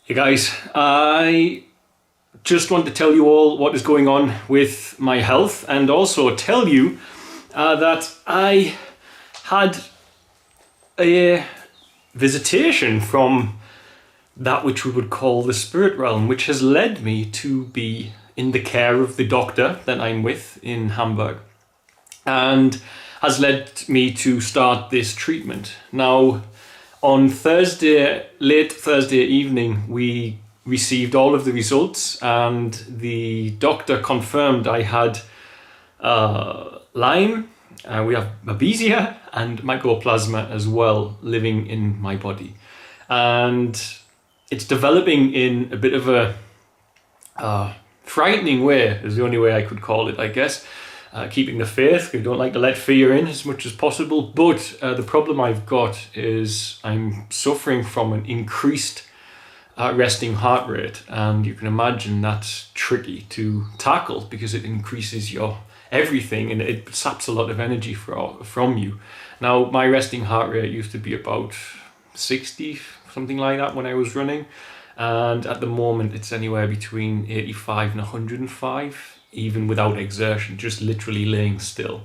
Hey guys, I just want to tell you all what is going on with my health and also tell you that I had a visitation from that which we would call the spirit realm, which has led me to be in the care of the doctor that I'm with in Hamburg and has led me to start this treatment. Now, on late Thursday evening, we received all of the results and the doctor confirmed I had Lyme, we have Babesia and mycoplasma as well living in my body. And it's developing in a bit of a frightening way, is the only way I could call it, I guess. Keeping the faith, we don't like to let fear in as much as possible, but the problem I've got is I'm suffering from an increased resting heart rate, and you can imagine that's tricky to tackle because it increases your everything and it saps a lot of energy from you. Now, my resting heart rate used to be about 60, something like that when I was running, and at the moment it's anywhere between 85 and 105. Even without exertion, just literally laying still.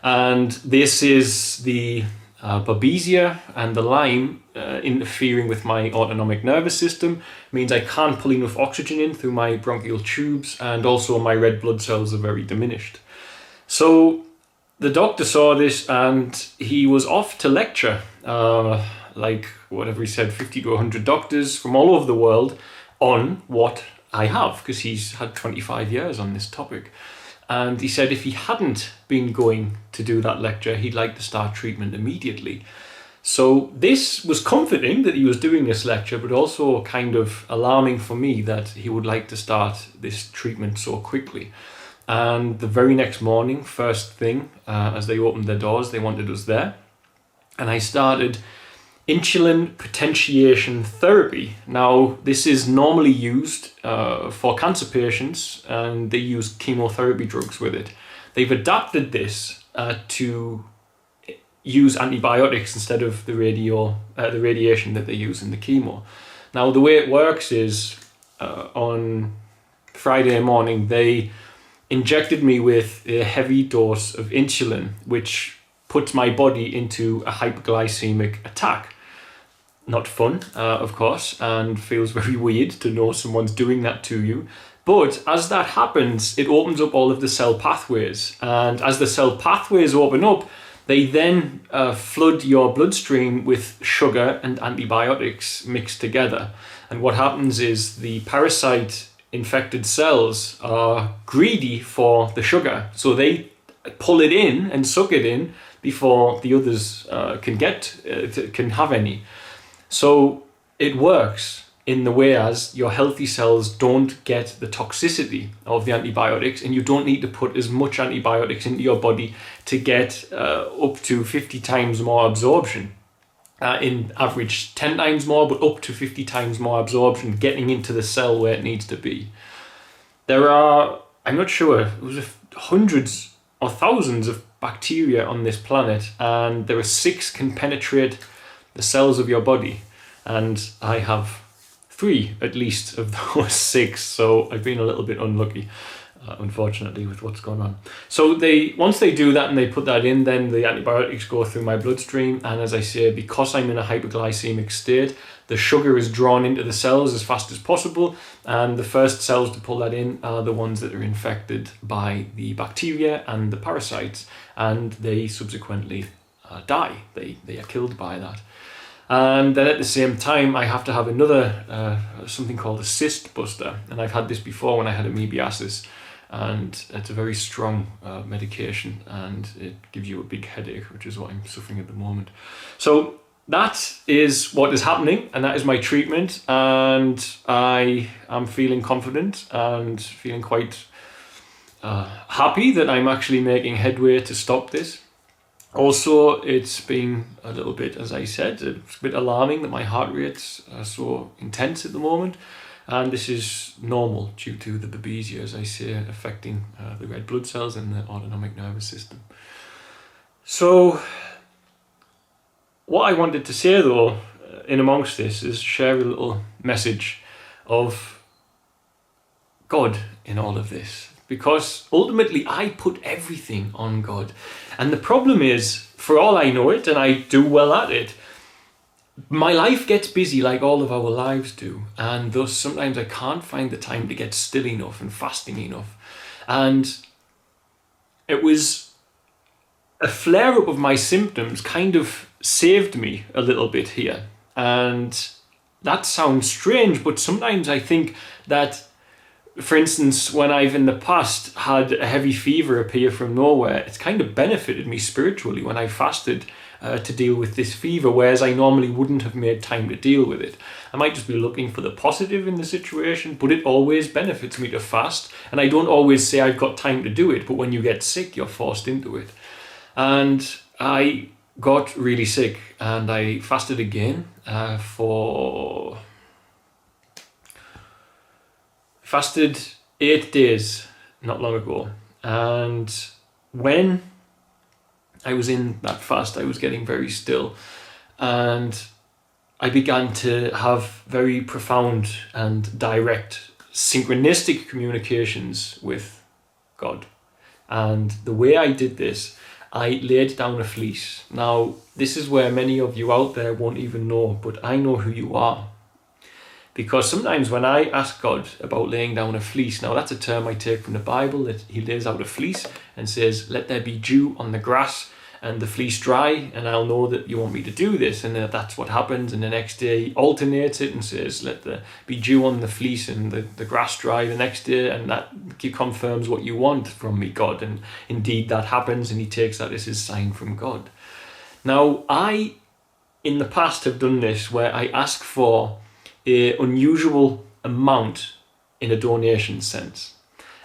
And this is the Babesia and the Lyme interfering with my autonomic nervous system, means I can't pull enough oxygen in through my bronchial tubes, and also my red blood cells are very diminished. So the doctor saw this and he was off to lecture, like whatever he said, 50 to 100 doctors from all over the world on what I have, because he's had 25 years on this topic. And he said if he hadn't been going to do that lecture, he'd like to start treatment immediately. So this was comforting that he was doing this lecture, but also kind of alarming for me that he would like to start this treatment so quickly. And the very next morning, first thing, as they opened their doors, they wanted us there. And I started Insulin potentiation therapy. Now, this is normally used for cancer patients, and they use chemotherapy drugs with it. They've adapted this to use antibiotics instead of the radiation that they use in the chemo. Now, the way it works is on Friday morning, they injected me with a heavy dose of insulin, which puts my body into a hyperglycemic attack. Not fun, of course, and feels very weird to know someone's doing that to you. But as that happens, it opens up all of the cell pathways. And as the cell pathways open up, they then flood your bloodstream with sugar and antibiotics mixed together. And what happens is the parasite-infected cells are greedy for the sugar. So they pull it in and suck it in before the others can have any. So it works in the way as your healthy cells don't get the toxicity of the antibiotics, and you don't need to put as much antibiotics into your body to get up to 50 times more absorption. In average 10 times more, but up to 50 times more absorption getting into the cell where it needs to be. There are, I'm not sure, it was hundreds or thousands of bacteria on this planet, and there are 6 can penetrate the cells of your body, and I have 3 at least of those 6, so I've been a little bit unlucky, unfortunately, with what's going on. So once they do that and they put that in, then the antibiotics go through my bloodstream, and as I say, because I'm in a hyperglycemic state, the sugar is drawn into the cells as fast as possible, and the first cells to pull that in are the ones that are infected by the bacteria and the parasites, and they subsequently die. They are killed by that. And then at the same time, I have to have another, something called a cyst buster. And I've had this before when I had amoebiasis. And it's a very strong medication, and it gives you a big headache, which is what I'm suffering at the moment. So that is what is happening, and that is my treatment. And I am feeling confident and feeling quite happy that I'm actually making headway to stop this. Also, it's been a little bit, as I said, it's a bit alarming that my heart rates are so intense at the moment. And this is normal due to the Babesia, as I say, affecting the red blood cells and the autonomic nervous system. So what I wanted to say, though, in amongst this is share a little message of God in all of this, because ultimately I put everything on God. And the problem is, for all I know it, and I do well at it, my life gets busy like all of our lives do, and thus sometimes I can't find the time to get still enough and fasting enough. And it was a flare-up of my symptoms kind of saved me a little bit here. And that sounds strange, but sometimes I think that, for instance, when I've in the past had a heavy fever appear from nowhere, it's kind of benefited me spiritually when I fasted to deal with this fever, whereas I normally wouldn't have made time to deal with it. I might just be looking for the positive in the situation, but it always benefits me to fast. And I don't always say I've got time to do it, but when you get sick, you're forced into it. And I got really sick, and I fasted again fasted 8 days not long ago. And when I was in that fast, I was getting very still, and I began to have very profound and direct synchronistic communications with God. And the way I did this, I laid down a fleece. Now, this is where many of you out there won't even know, but I know who you are. Because sometimes when I ask God about laying down a fleece, now that's a term I take from the Bible, that he lays out a fleece and says, let there be dew on the grass and the fleece dry, and I'll know that you want me to do this. And that's what happens. And the next day he alternates it and says, let there be dew on the fleece and the grass dry the next day, and that confirms what you want from me, God. And indeed that happens, and he takes that as his sign from God. Now, I, in the past, have done this where I ask for an unusual amount in a donation sense.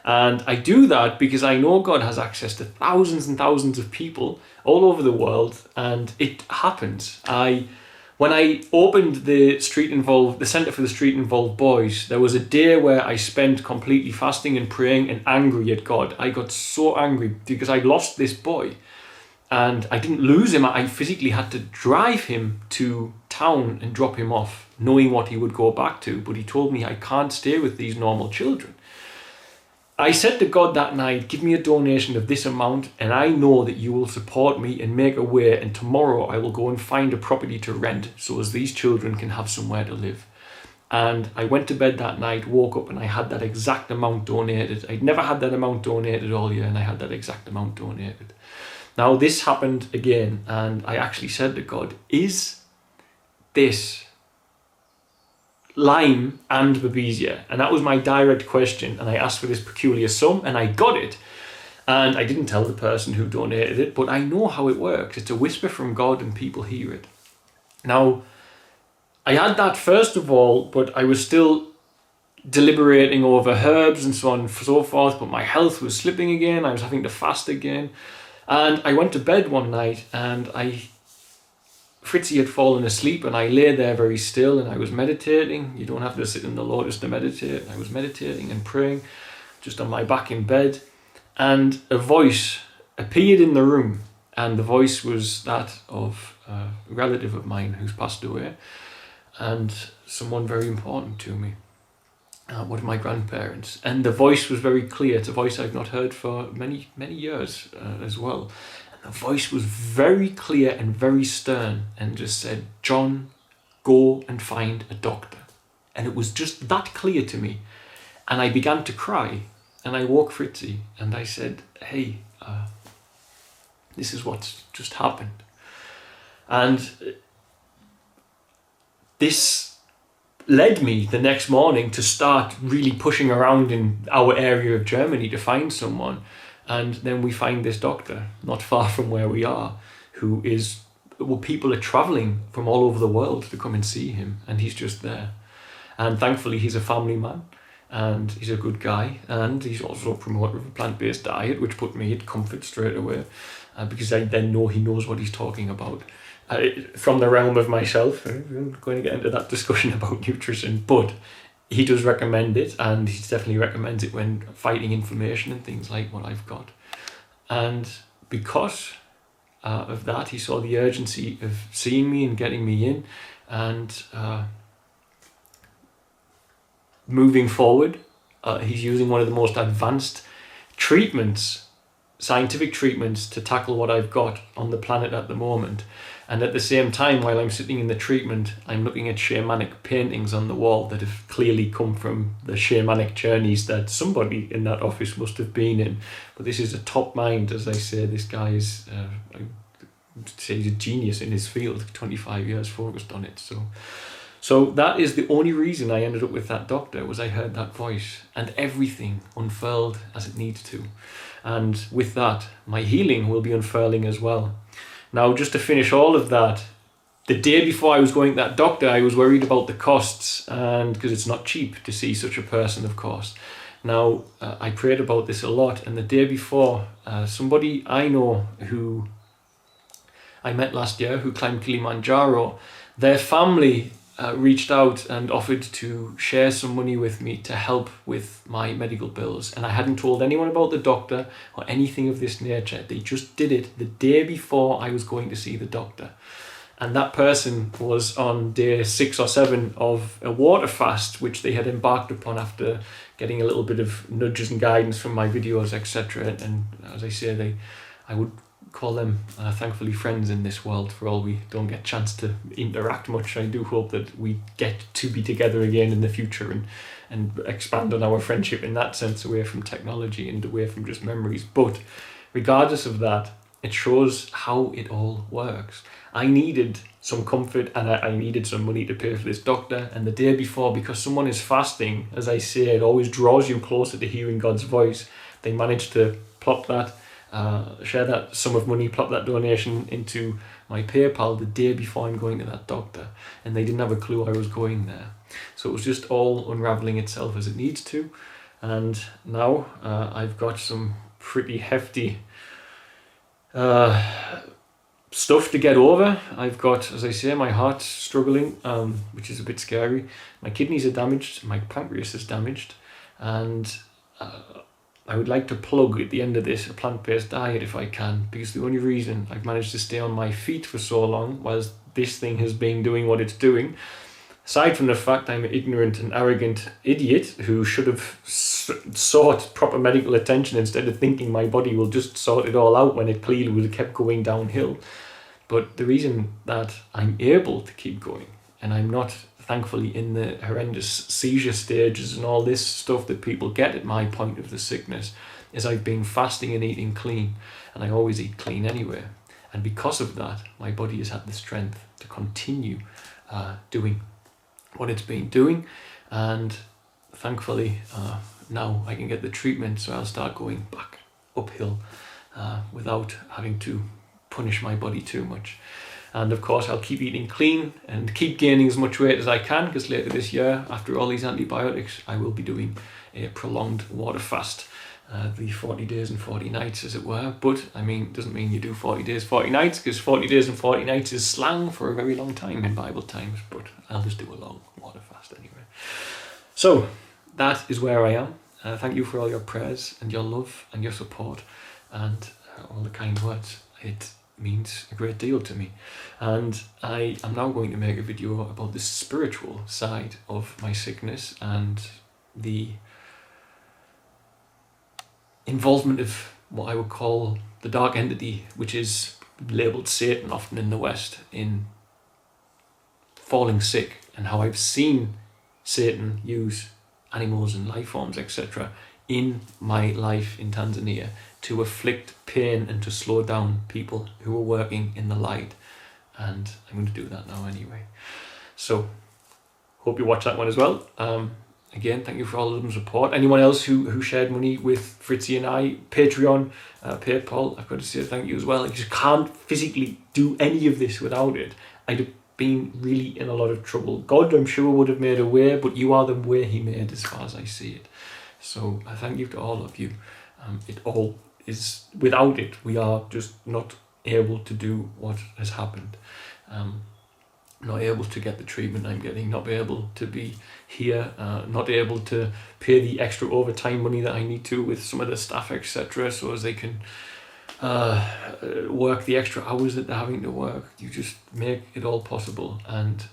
And I do that because I know God has access to thousands and thousands of people all over the world, and it happens. When I opened the Centre for the Street Involved Boys, there was a day where I spent completely fasting and praying and angry at God. I got so angry because I lost this boy. And I didn't lose him. I physically had to drive him to town and drop him off, knowing what he would go back to. But he told me, I can't stay with these normal children. I said to God that night, give me a donation of this amount, and I know that you will support me and make a way, and tomorrow I will go and find a property to rent so as these children can have somewhere to live. And I went to bed that night, woke up, and I had that exact amount donated. I'd never had that amount donated all year, and I had that exact amount donated. Now, this happened again, and I actually said to God, is this Lyme and Babesia? And that was my direct question, and I asked for this peculiar sum, and I got it. And I didn't tell the person who donated it, but I know how it works. It's a whisper from God, and people hear it. Now, I had that first of all, but I was still deliberating over herbs and so on and so forth, but my health was slipping again. I was having to fast again. And I went to bed one night, and Fritzy had fallen asleep, and I lay there very still, and I was meditating. You don't have to sit in the lotus to meditate. I was meditating and praying just on my back in bed, and a voice appeared in the room, and the voice was that of a relative of mine who's passed away, and someone very important to me. One of my grandparents, and the voice was very clear. It's a voice I've not heard for many years as well, and the voice was very clear and very stern, and just said, John, go and find a doctor. And it was just that clear to me, and I began to cry, and I woke Fritzy, and I said, hey, this is what's just happened. And this led me the next morning to start really pushing around in our area of Germany to find someone. And then we find this doctor not far from where we are, people are traveling from all over the world to come and see him, and he's just there. And thankfully he's a family man, and he's a good guy, and he's also a promoter of a plant-based diet, which put me at comfort straight away, because I then know he knows what he's talking about. From the realm of myself, I'm going to get into that discussion about nutrition, but he does recommend it, and he definitely recommends it when fighting inflammation and things like what I've got. And because of that, he saw the urgency of seeing me and getting me in, and moving forward. He's using one of the most advanced treatments, scientific treatments, to tackle what I've got on the planet at the moment. And at the same time, while I'm sitting in the treatment, I'm looking at shamanic paintings on the wall that have clearly come from the shamanic journeys that somebody in that office must have been in. But this is a top mind, as I say. This guy is, I'd say he's a genius in his field, 25 years focused on it. So that is the only reason I ended up with that doctor, was I heard that voice, and everything unfurled as it needs to. And with that, my healing will be unfurling as well. Now, just to finish all of that, the day before I was going to that doctor, I was worried about the costs, and because it's not cheap to see such a person, of course. Now, I prayed about this a lot, and the day before, somebody I know who I met last year, who climbed Kilimanjaro, their family reached out and offered to share some money with me to help with my medical bills. And I hadn't told anyone about the doctor or anything of this nature. They just did it the day before I was going to see the doctor. And that person was on day 6 or 7 of a water fast, which they had embarked upon after getting a little bit of nudges and guidance from my videos, etc. And as I say, I would call them thankfully friends in this world. For all we don't get a chance to interact much, I do hope that we get to be together again in the future and expand on our friendship in that sense, away from technology and away from just memories. But regardless of that, it shows how it all works. I needed some comfort, and I needed some money to pay for this doctor. And the day before, because someone is fasting, as I say, it always draws you closer to hearing God's voice. They managed to plop that, share that sum of money, plop that donation into my PayPal the day before I'm going to that doctor. And they didn't have a clue I was going there. So it was just all unraveling itself as it needs to. And now I've got some pretty hefty stuff to get over. I've got, as I say, my heart's struggling, which is a bit scary. My kidneys are damaged, my pancreas is damaged, and I would like to plug at the end of this a plant-based diet if I can, because the only reason I've managed to stay on my feet for so long whilst this thing has been doing what it's doing, aside from the fact I'm an ignorant and arrogant idiot who should have sought proper medical attention instead of thinking my body will just sort it all out when it clearly would have kept going downhill. But the reason that I'm able to keep going, and I'm not thankfully in the horrendous seizure stages and all this stuff that people get at my point of the sickness, is I've been fasting and eating clean, and I always eat clean anyway. And because of that, my body has had the strength to continue doing what it's been doing. And thankfully, now I can get the treatment, so I'll start going back uphill without having to punish my body too much. And of course, I'll keep eating clean and keep gaining as much weight as I can, because later this year, after all these antibiotics, I will be doing a prolonged water fast, the 40 days and 40 nights, as it were. But I mean, it doesn't mean you do 40 days, 40 nights, because 40 days and 40 nights is slang for a very long time in Bible times. But I'll just do a long water fast anyway. So that is where I am. Thank you for all your prayers and your love and your support and all the kind words. It means a great deal to me. And I am now going to make a video about the spiritual side of my sickness and the involvement of what I would call the dark entity, which is labelled Satan often in the West, in falling sick, and how I've seen Satan use animals and life forms, etc., in my life in Tanzania to afflict pain and to slow down people who are working in the light. And I'm going to do that now anyway. So, hope you watch that one as well. Again, thank you for all of the support. Anyone else who shared money with Fritzy and I, Patreon, PayPal, I've got to say thank you as well. I just can't physically do any of this without it. I'd have been really in a lot of trouble. God, I'm sure, would have made a way, but you are the way he made as far as I see it. So I thank you to all of you. It all is, without it, we are just not able to do what has happened. Not able to get the treatment I'm getting, not be able to be here, not able to pay the extra overtime money that I need to with some of the staff, etc., so as they can work the extra hours that they're having to work. You just make it all possible, and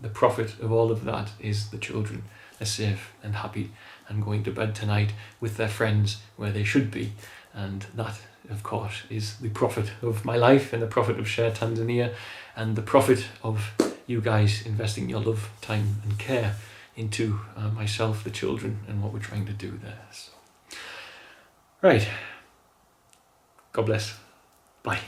the profit of all of that is the children are safe and happy and going to bed tonight with their friends where they should be. And that, of course, is the profit of my life and the profit of Share Tanzania and the profit of you guys investing your love, time and care into myself, the children, and what we're trying to do there. So, right. God bless. Bye.